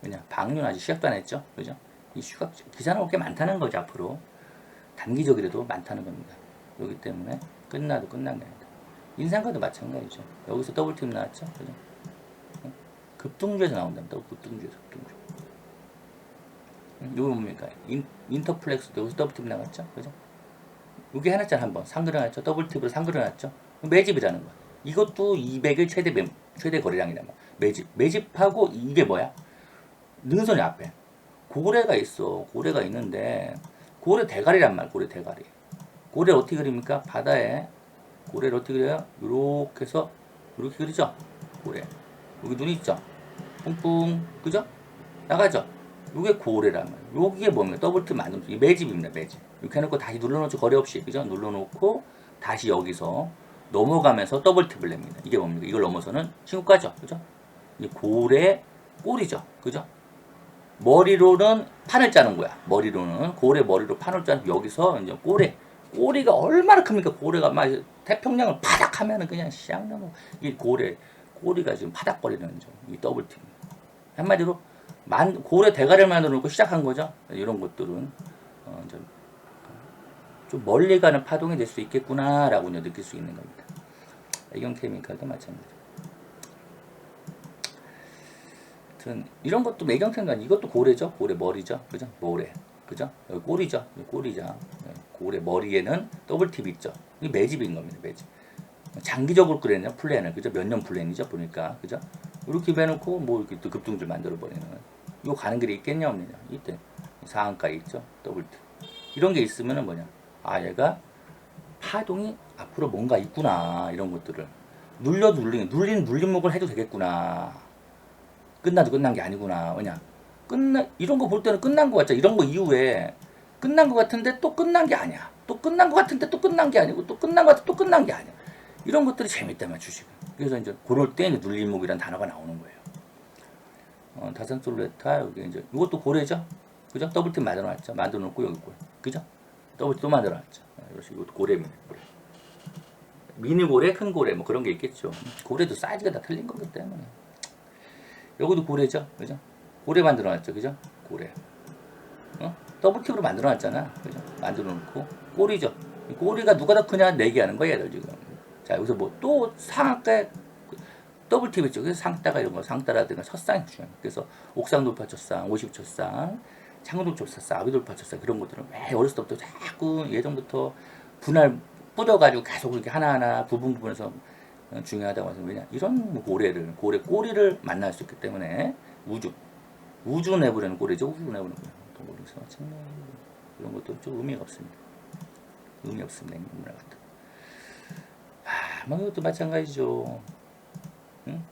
왜냐 방류는 아직 시작도 안 했죠. 그죠? 이슈가 기사 나올 게 많다는 거죠. 앞으로 단기적이라도 많다는 겁니다. 그렇기 때문에 끝나도 끝난 게 아니다. 인상과도 마찬가지죠. 여기서 더블팀 나왔죠. 그죠? 급등주에서 나온답니다. 급등주에서 급등주. 이거 뭡니까? 인터플렉스도 여기서 더블팁 나갔죠. 그죠? 여기 해놨잖아. 한번 상그려놨죠. 더블팁으로 상그려놨죠. 매집이라는 거야. 이것도 200일 최대 거래량이란 말이야. 매집하고 이게 뭐야? 능선이 앞에 고래가 있어. 고래가 있는데 고래 대가리란 말. 고래 대가리. 고래 어떻게 그립니까? 바다에 고래를 어떻게 그려요? 이렇게 해서 이렇게 그리죠. 고래. 여기 눈이 있죠. 뿡뿡 그죠? 나가죠. 이게 고래란 말이에요. 여기에 뭡니까? 더블팁 만들면 이 매집입니다. 매집. 이렇게 해놓고 다시 눌러놓죠. 거래 없이 그죠? 눌러놓고 다시 여기서 넘어가면서 더블팁을 냅니다. 이게 뭡니까? 이걸 넘어서는 신고가죠. 그죠? 이 고래 꼬리죠. 그죠? 머리로는 판을 짜는 거야. 머리로는 고래 머리로 판을 짜는 여기서 이제 꼬리가 얼마나 큽니까? 고래가 막 태평양을 파닥 하면은 그냥 시장나무 이 꼬리가 지금 파닥거리는 이 더블팀. 한마디로 고래 대가리를 만들어 놓고 시작한 거죠. 이런 것들은 좀 멀리 가는 파동이 될 수 있겠구나라고 느낄 수 있는 겁니다. 애경 케미칼도 마찬가지. 하여튼 이런 것도 매경태가 이것도 고래죠. 고래 머리죠. 그죠? 모래. 그죠? 여기 꼬리죠. 여기 꼬리죠. 고래 머리에는 더블 팁이 있죠. 이게 매집인 겁니다. 매집. 장기적으로 그랬냐 플랜을 그죠? 몇 년 플랜이죠 보니까 그죠? 이렇게 해놓고 뭐 이렇게 또 급등줄 만들어 버리는 이거 가는 길이 있겠냐 없느냐 이때 상한가 있죠 더블 팁 이런 게 있으면은 뭐냐 아 얘가 파동이 앞으로 뭔가 있구나 이런 것들을 눌림목을 해도 되겠구나 끝나도 끝난 게 아니구나 뭐냐 이런 거 볼 때는 끝난 거 같죠 이런 거 이후에 끝난 거 같은데 또 끝난 게 아니야 또 끝난 거 같은데 또 끝난 게 아니고 또 끝난 거 같은데 또 끝난 게 아니야 이런 것들이 재밌다면 주식은 그래서 이제 그럴 때 눌림목이라는 단어가 나오는 거예요 다산솔레타 여기 이제 이것도 고래죠 그죠 더블팁 만들어놨죠 만들어놓고 여기 고래 그죠 더블팁 또 만들어놨죠 이것도 고래입니다 고래. 미니 고래 큰 고래 뭐 그런 게 있겠죠 고래도 사이즈가 다 틀린 거기 때문에 여기도 고래죠 그죠 고래 만들어놨죠 그죠 고래 더블팁으로 만들어놨잖아 그죠 만들어놓고 꼬리죠 꼬리가 누가 더 크냐 내기하는 거야 얘들 지금 자 여기서 뭐 또 상한가에 더블팁 있죠 그래서 상따가 이런 거 상따라든가 첫상이 중요해요 그래서 옥상 돌파 첫상 50첫상 창동 첫상 아비 돌파 첫상 그런 것들은 왜 어렸을 때부터 자꾸 예전부터 분할 뻗어가지고 계속 이렇게 하나하나 부분에서 중요하다고 해서 왜냐 이런 고래 꼬리를 만날 수 있기 때문에 우주 내부라는 꼬리죠 우주 내부는 동물에서 이런 것도 좀 의미가 없습니다 의미 없습니다 인문학 같은 뭐 이것도 마찬가지죠 응?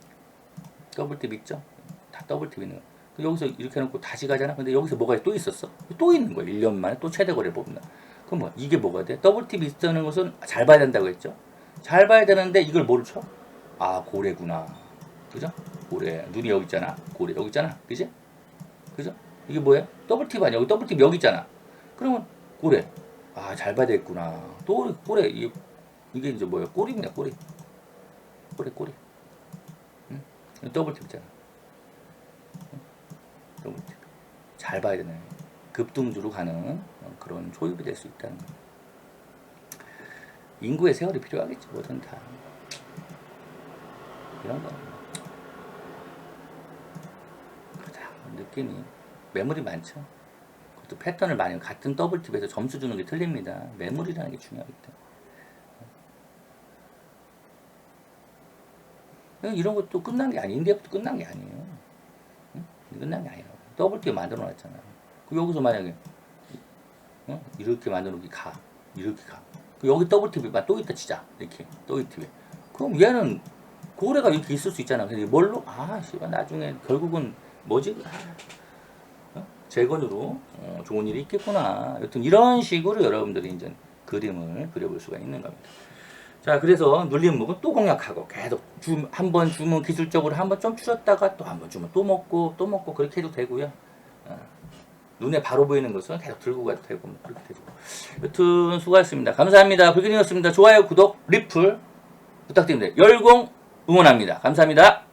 더블팁 있죠 다 더블팁 있는 거 여기서 이렇게 해놓고 다시 가잖아 근데 여기서 뭐가 또 있었어 또 있는 거야 1년 만에 또 최대 거래 뽑는다 그럼 뭐 이게 뭐가 돼 더블팁이 있다는 것은 잘 봐야 된다고 했죠 잘 봐야 되는데 이걸 뭐를 쳐? 아 고래구나 그죠? 고래 눈이 여기 있잖아 고래 여기 있잖아 그지? 그죠? 이게 뭐야? 더블팁 아니야 여기 더블팁 여기 있잖아 그러면 고래 아 잘 봐야 되겠구나 또 고래 이게 이제 뭐야 꼬리입니다 꼬리 응? 더블팁 있잖아 응? 더블팁 잘 봐야 되네 급등주로 가는 그런 초입이 될 수 있다는 거 인구의 세월이 필요하겠지 뭐든 다 이런 거 가장 느낌이 매물이 많죠 그것도 패턴을 많이 같은 더블팁에서 점수 주는 게 틀립니다 매물이라는 게 중요하기 때문에 이런 것도 끝난 게 아니에요. 인디아부터 끝난 게 아니에요. 응? 끝난 게 아니에요. 더블팁 만들어 놨잖아요. 여기서 만약에 이렇게 만들어 놓기 가. 이렇게 가. 여기 더블팁이 또 있다 치자. 이렇게 더블팁에. 그럼 얘는 고래가 이렇게 있을 수 있잖아. 근데 뭘로? 씨발 나중에 결국은 뭐지? 재건으로 좋은 일이 있겠구나. 여튼 이런 식으로 여러분들이 이제 그림을 그려볼 수가 있는 겁니다. 자, 그래서 눌림목은 또 공략하고 계속 한번 주면 기술적으로 한번 좀 줄였다가 또 한번 주면 또 먹고 그렇게 해도 되고요. 눈에 바로 보이는 것은 계속 들고 가도 되고 뭐 그렇게 되고. 여튼 수고하셨습니다. 감사합니다. 불길이었습니다. 좋아요, 구독, 리플 부탁드립니다. 열공 응원합니다. 감사합니다.